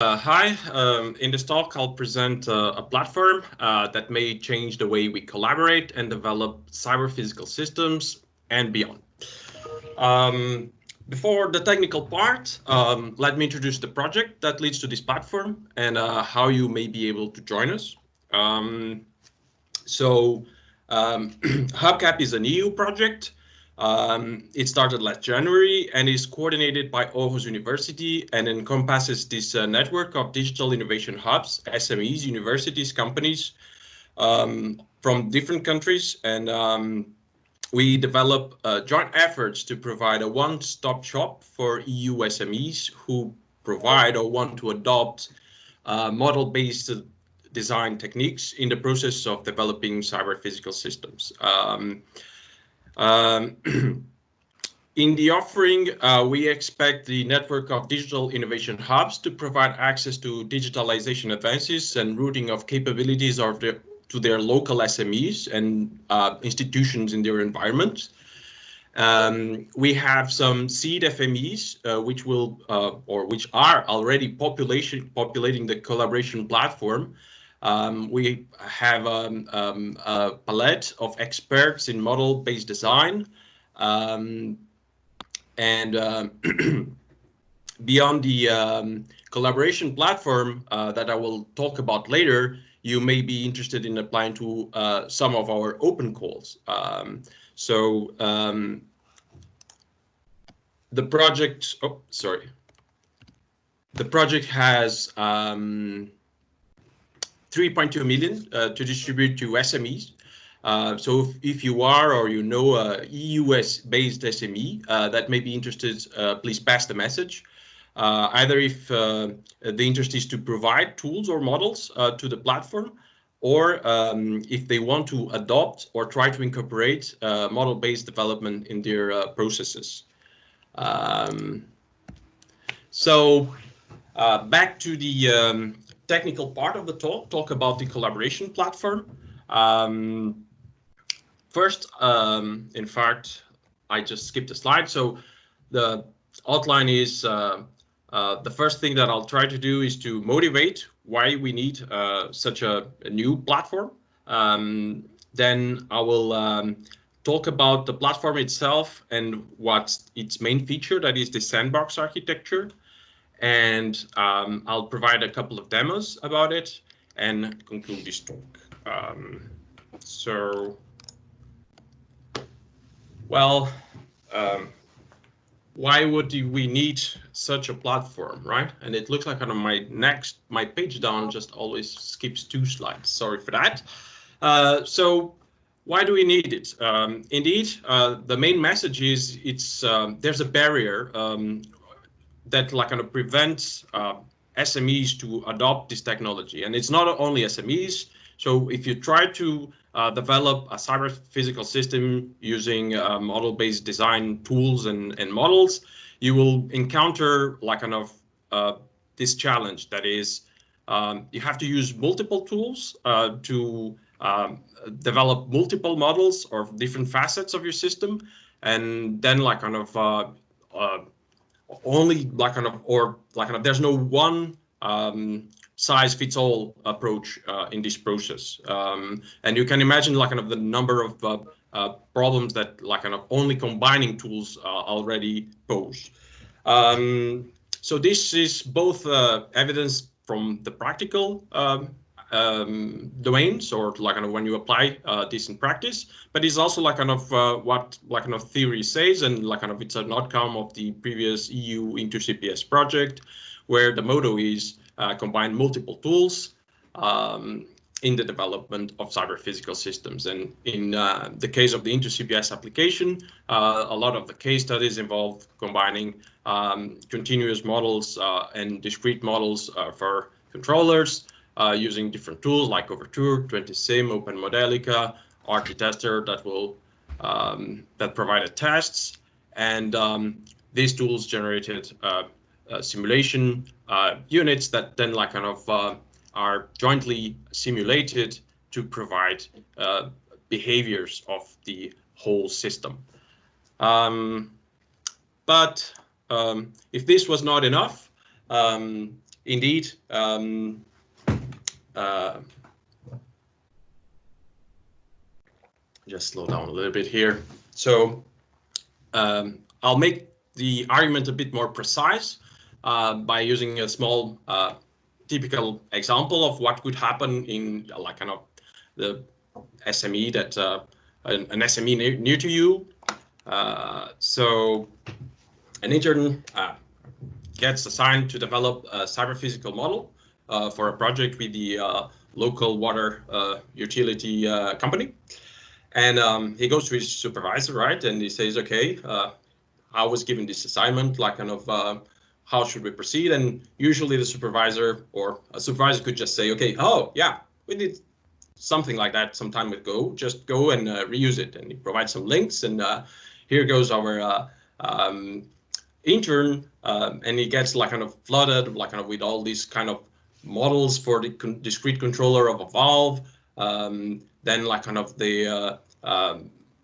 Hi, in this talk I'll present a platform that may change the way we collaborate and develop cyber-physical systems and beyond. Before the technical part, let me introduce the project that leads to this platform and how you may be able to join us. HUBCAP is an EU project. It started last January and is coordinated by Aarhus University and encompasses this network of digital innovation hubs, SMEs, universities, companies from different countries. And we develop joint efforts to provide a one-stop shop for EU SMEs who provide or want to adopt model-based design techniques in the process of developing cyber-physical systems. In the offering, we expect the network of digital innovation hubs to provide access to digitalization advances and routing of capabilities to their local SMEs and institutions in their environment. We have some seed FMEs, which are already populating the collaboration platform. We have a palette of experts in model-based design, beyond the collaboration platform that I will talk about later, you may be interested in applying to some of our open calls. The project, the project has 3.2 million to distribute to SMEs. So if you are or you know a EU-based SME that may be interested, please pass the message. Either if the interest is to provide tools or models to the platform, or if they want to adopt or try to incorporate model-based development in their processes. Back to the technical part of the talk about the collaboration platform. First, in fact, I just skipped a slide. So the outline is the first thing that I'll try to do is to motivate why we need such a new platform. Then I will talk about the platform itself and what's its main feature, that is the sandbox architecture. And I'll provide a couple of demos about it and conclude this talk. Why would we need such a platform, right? And it looks like on my page down just always skips 2 slides. Sorry for that. So why do we need it? Indeed, the main message is there's a barrier that kind of prevents SMEs to adopt this technology. And it's not only SMEs. So if you try to develop a cyber physical system using model-based design tools and models, you will encounter this challenge. That is, you have to use multiple tools to develop multiple models or different facets of your system, and then there's no one size fits all approach in this process. And you can imagine the number of problems that only combining tools already pose. So this is both evidence from the practical domains, or when you apply this in practice, but it's also what theory says, and it's an outcome of the previous EU INTO-CPS project, where the motto is combine multiple tools in the development of cyber physical systems. And in the case of the INTO-CPS application, a lot of the case studies involve combining continuous models and discrete models for controllers, using different tools like Overture, 20Sim, OpenModelica, Architester that provided tests, and these tools generated simulation units that then are jointly simulated to provide behaviors of the whole system. But if this was not enough, indeed, just slow down a little bit here. So I'll make the argument a bit more precise by using a small typical example of what could happen in like kind of the SME that an SME near to you. So an intern gets assigned to develop a cyber-physical model for a project with the local water utility company. And he goes to his supervisor, right? And he says, okay, I was given this assignment, like kind of how should we proceed? And usually the supervisor or a supervisor could just say, okay, oh yeah, we did something like that some time ago, just go and reuse it. And he provides some links, and here goes our intern, and he gets like kind of flooded like kind of with all these kind of models for the discrete controller of a valve, then like kind of the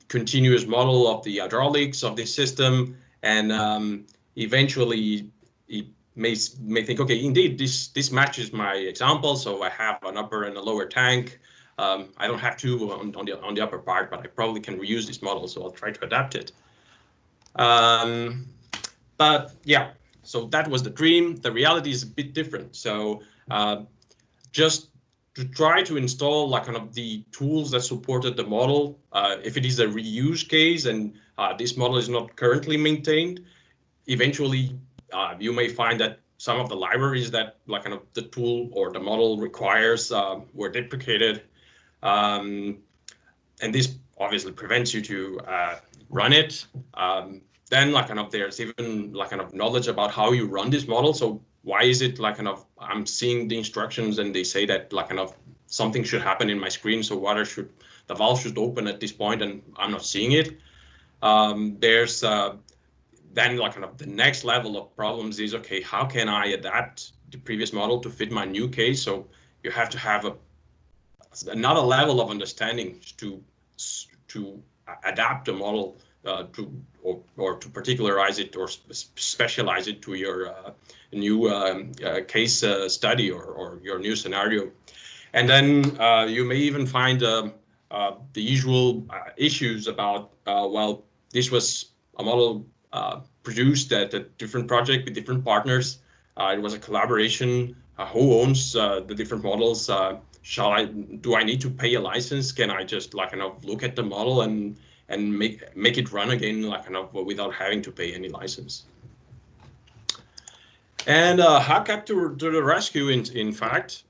continuous model of the hydraulics of the system, and eventually he may think, okay, indeed this matches my example, so I have an upper and a lower tank. I don't have to on the upper part, but I probably can reuse this model, so I'll try to adapt it. But yeah, so that was the dream. The reality is a bit different. So just to try to install like kind of the tools that supported the model, if it is a reuse case and this model is not currently maintained, eventually you may find that some of the libraries that like kind of the tool or the model requires were deprecated. And this obviously prevents you to run it. Then like kind of there's even like kind of knowledge about how you run this model. So why is it like kind of I'm seeing the instructions and they say that like kind of something should happen in my screen, so the valve should open at this point and I'm not seeing it. There's then like kind of the next level of problems is, okay, how can I adapt the previous model to fit my new case? So you have to have another level of understanding to adapt a model or to particularize it or specialize it to your new case study or your new scenario. And then you may even find the usual issues about, well, this was a model produced at a different project with different partners. It was a collaboration. Who owns the different models? Do I need to pay a license? Can I just like kind of look at the model and make it run again like kind of without having to pay any license? And HUBCAP to the rescue, in fact.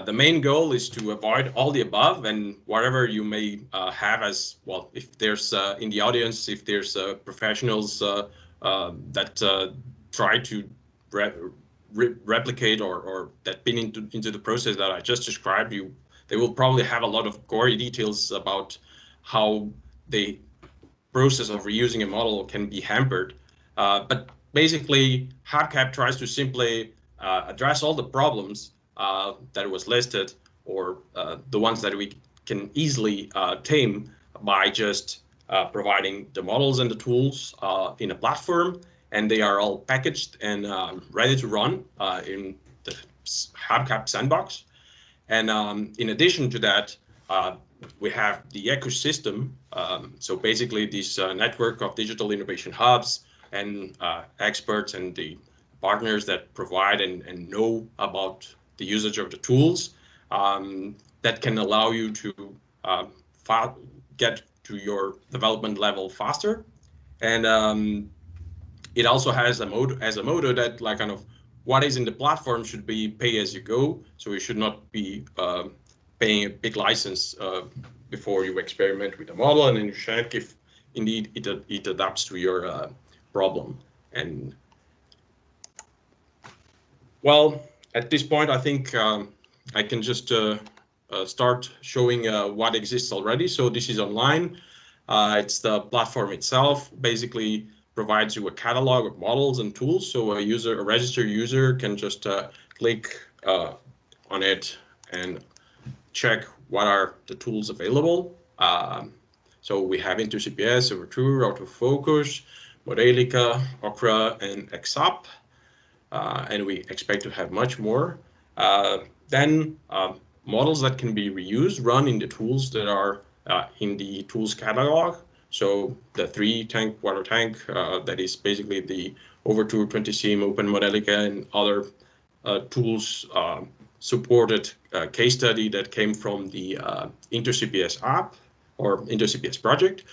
The main goal is to avoid all the above, and whatever you may have as well. If there's in the audience, if there's professionals that try to replicate or that been into the process that I just described, they will probably have a lot of gory details about how the process of reusing a model can be hampered. But basically, HUBCAP tries to simply address all the problems that was listed, or the ones that we can easily tame by just providing the models and the tools in a platform, and they are all packaged and ready to run in the HUBCAP sandbox. And in addition to that, we have the ecosystem. So basically this network of digital innovation hubs and experts and the partners that provide and know about the usage of the tools that can allow you to get to your development level faster. And it also has a motto that like kind of what is in the platform should be pay as you go. So you should not be paying a big license before you experiment with the model, and then you check if indeed it adapts to your problem. And well, at this point, I think I can just start showing what exists already. So this is online. It's the platform itself. Basically provides you a catalog of models and tools. So a registered user can just click on it and check what are the tools available. So we have INTO-CPS, Overture, Autofocus, Modelica, Okra, and XUP. and we expect to have much more. Then models that can be reused run in the tools that are in the tools catalog. So the 3-tank water tank, that is basically the Overture 20sim, Open Modelica, and other tools supported case study that came from the INTO-CPS app or INTO-CPS project,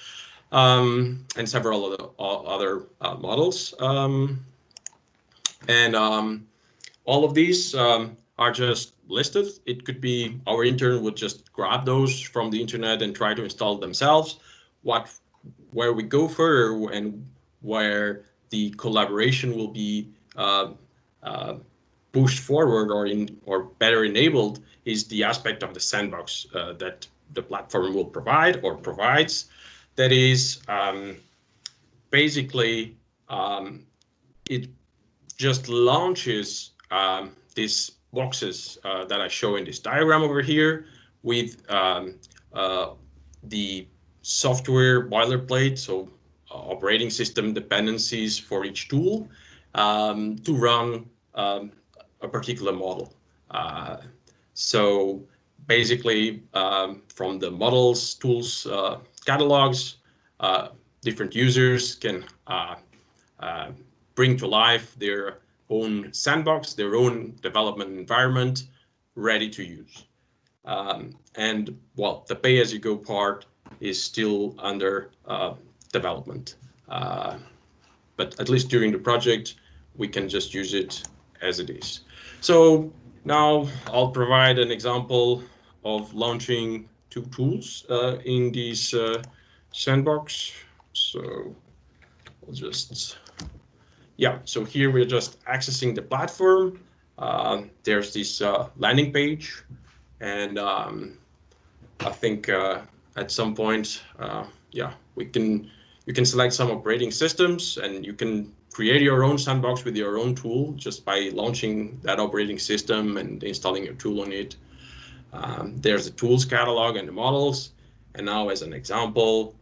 and several other models. All of these are just listed. It could be our intern would just grab those from the internet and try to install themselves. Where we go further and where the collaboration will be pushed forward or better enabled is the aspect of the sandbox that the platform will provide or provides. That is basically it just launches these boxes that I show in this diagram over here with the software boilerplate, so operating system dependencies for each tool to run a particular model. So basically, from the models tools catalogs, different users can bring to life their own sandbox, their own development environment, ready to use. And well, the pay-as-you-go part is still under development. But at least during the project, we can just use it as it is. So now I'll provide an example of launching 2 tools in this sandbox. So I'll just, yeah, so here we're just accessing the platform. There's this landing page, and I think at some point, yeah, you can select some operating systems, and you can create your own sandbox with your own tool just by launching that operating system and installing your tool on it. There's the tools catalog and the models. And now as an example,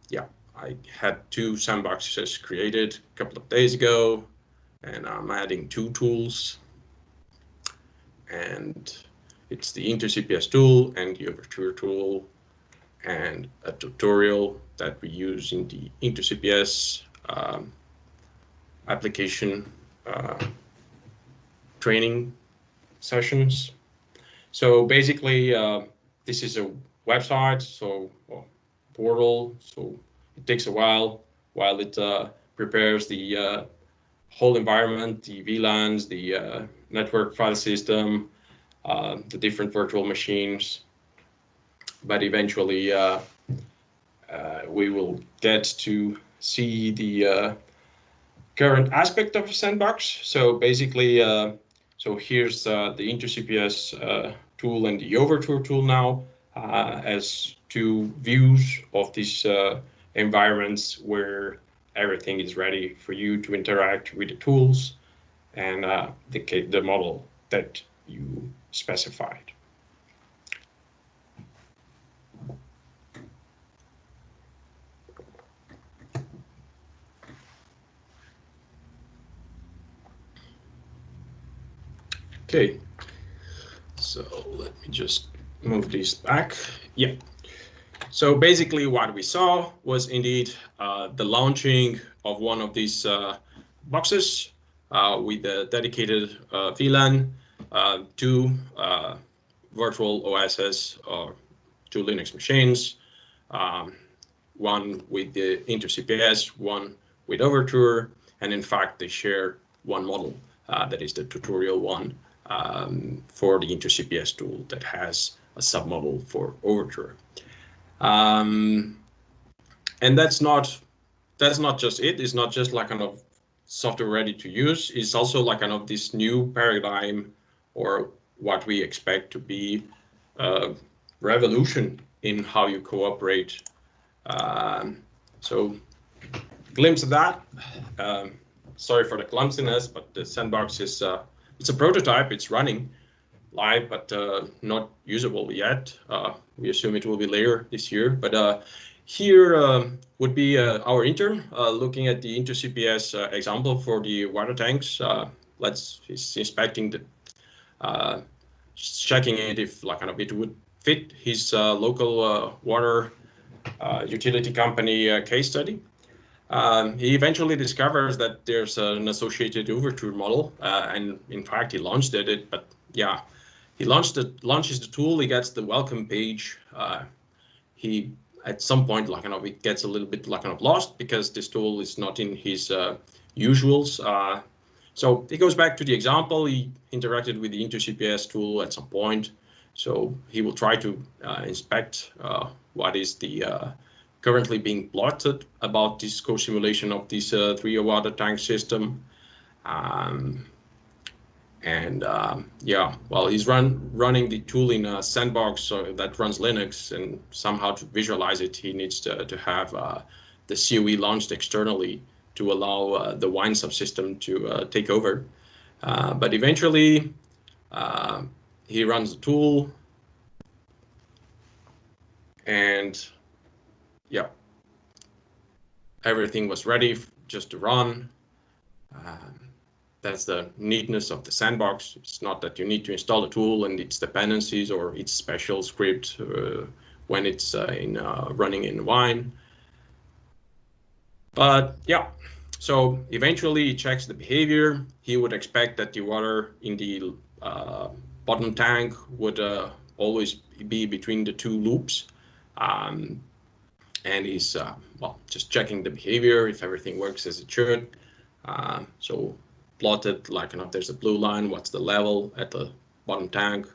yeah, I had 2 sandboxes created a couple of days ago, and I'm adding 2 tools. And it's the INTO-CPS tool and the Overture tool and a tutorial that we use in the INTO-CPS application training sessions. So basically, this is a website, so portal. So it takes a while it prepares the whole environment, the VLANs, the network file system, the different virtual machines. But eventually, we will get to see the current aspect of a sandbox. So basically, so here's the INTO-CPS tool and the Overture tool now as 2 views of these environments where everything is ready for you to interact with the tools and the model that you specified. Okay, so let me just move these back. Yeah. So basically what we saw was indeed the launching of one of these boxes with a dedicated VLAN, 2 virtual OSs or 2 Linux machines, one with the INTO-CPS, one with Overture, and in fact they share one model, that is the tutorial one for the INTO-CPS tool that has a submodel for Overture. And that's not just it. It's not just like kind of software ready to use. It's also like kind of this new paradigm, or what we expect to be a revolution in how you cooperate. So glimpse of that. Sorry for the clumsiness, but the sandbox is it's a prototype. It's running live, but not usable yet. We assume it will be later this year. But Here would be our intern looking at the INTO-CPS example for the water tanks. He's inspecting the, checking it if like kind of it would fit his local water utility company case study. He eventually discovers that there's an associated overture model, and in fact he launched it. But yeah, he launches the tool. He gets the welcome page. He at some point like kind of it gets a little bit like kind of lost because this tool is not in his usuals. So he goes back to the example. He interacted with the INTO-CPS tool at some point. So he will try to inspect what is the currently being plotted about this co-simulation of this 3 water tank system. Yeah, well, he's running the tool in a sandbox that runs Linux, and somehow to visualize it, he needs to have the COE launched externally to allow the wine subsystem to take over. But eventually, he runs the tool, and yeah, everything was ready just to run. That's the neatness of the sandbox. It's not that you need to install the tool and its dependencies or its special script when it's running in Wine. But yeah, so eventually he checks the behavior. He would expect that the water in the bottom tank would always be between the 2 loops. And he's well, just checking the behavior if everything works as it should. So plotted like there's a blue line, what's the level at the bottom tank,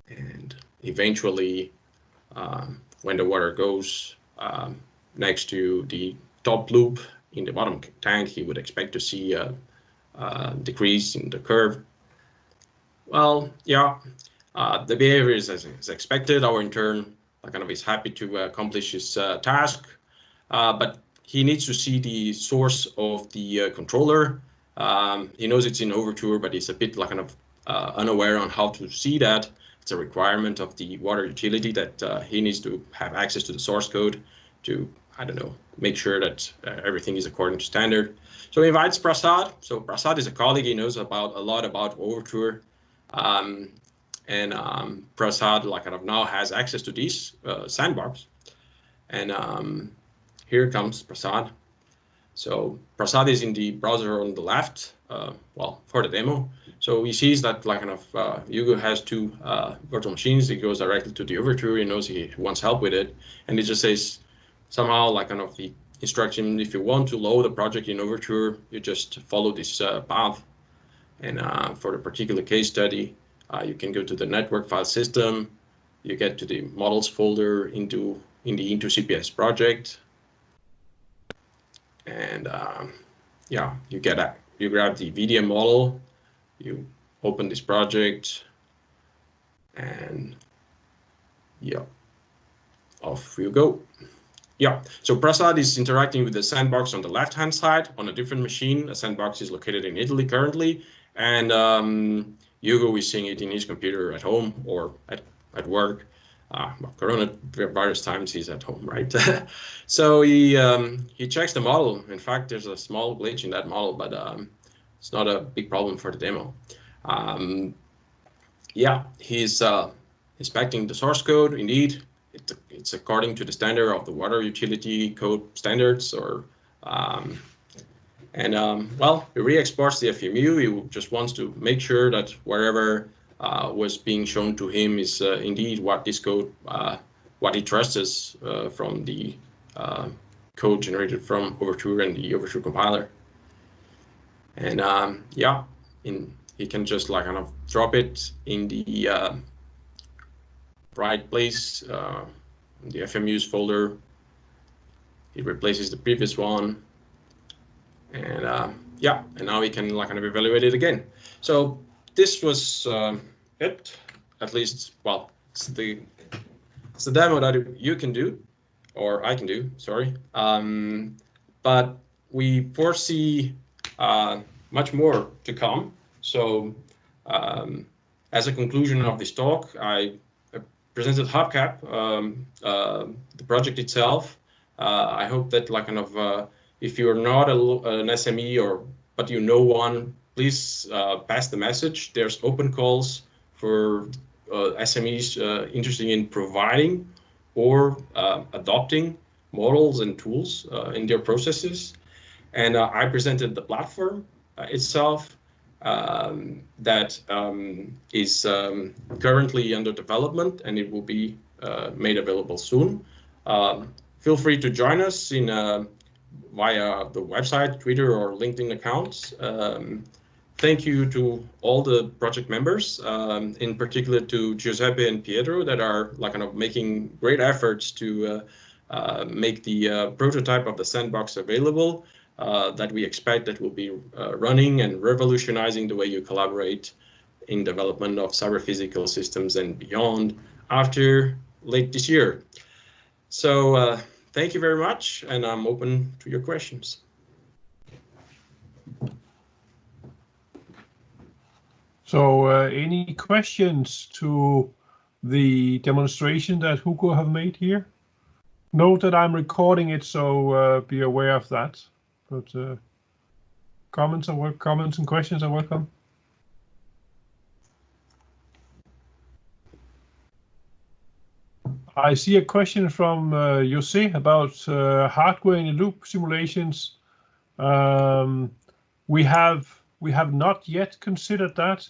and eventually when the water goes next to the top loop in the bottom tank, he would expect to see a decrease in the curve. Well, yeah, the behavior is as expected. Our intern is happy to accomplish his task, but he needs to see the source of the controller. He knows it's in Overture, but he's a bit unaware on how to see that. It's a requirement of the water utility that he needs to have access to the source code to, I don't know, make sure that everything is according to standard. So he invites Prasad. So Prasad is a colleague. He knows a lot about Overture. Prasad now has access to these sandbox. And here comes Prasad. So Prasad is in the browser on the left, well, for the demo. So he sees that Hugo has 2 virtual machines. He goes directly to the Overture. He knows he wants help with it, and he just says somehow the instruction: if you want to load a project in Overture, you just follow this path. And for the particular case study, you can go to the network file system. You get to the models folder in the INTO-CPS project. And yeah, you grab the VDM model, you open this project, and yeah, off you go. Yeah, so Prasad is interacting with the sandbox on the left-hand side on a different machine. A sandbox is located in Italy currently, and Hugo is seeing it in his computer at home or at work. Corona various times he's at home, right? So he checks the model. In fact, there's a small glitch in that model, but it's not a big problem for the demo. Yeah, he's inspecting the source code. Indeed, it's according to the standard of the water utility code standards, or well, he re-exports the FMU. He just wants to make sure that wherever was being shown to him is indeed what this code, what he trusts from the code generated from Overture and the Overture compiler. And yeah, he can just drop it in the right place, in the FMU's folder. He replaces the previous one, and yeah, and now we can evaluate it again. So this was it, at least. Well, it's the demo that you can do, or I can do, sorry. But we foresee much more to come. So as a conclusion of this talk, I presented HUBCAP, the project itself. I hope that like kind of if you're not an SME but you know one, please pass the message. There's open calls for SMEs interested in providing or adopting models and tools in their processes. And I presented the platform itself that is currently under development, and it will be made available soon. Feel free to join us in via the website, Twitter, or LinkedIn accounts. Thank you to all the project members, in particular to Giuseppe and Pietro, that are like kind of making great efforts to make the prototype of the sandbox available. That we expect that will be running and revolutionizing the way you collaborate in development of cyber-physical systems and beyond after late this year. So thank you very much, and I'm open to your questions. So any questions to the demonstration that Hugo have made here? Note that I'm recording it, so be aware of that. But comments and questions are welcome. I see a question from Jose about hardware in the loop simulations. We have not yet considered that.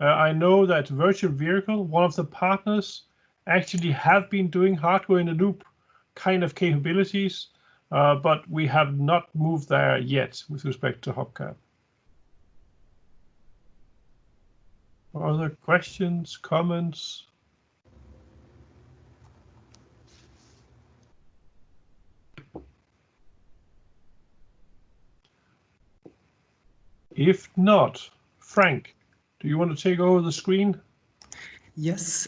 I know that Virtual Vehicle, one of the partners, actually have been doing hardware in the loop kind of capabilities. But we have not moved there yet with respect to HUBCAP. Other questions, comments? If not, Frank, do you want to take over the screen? Yes.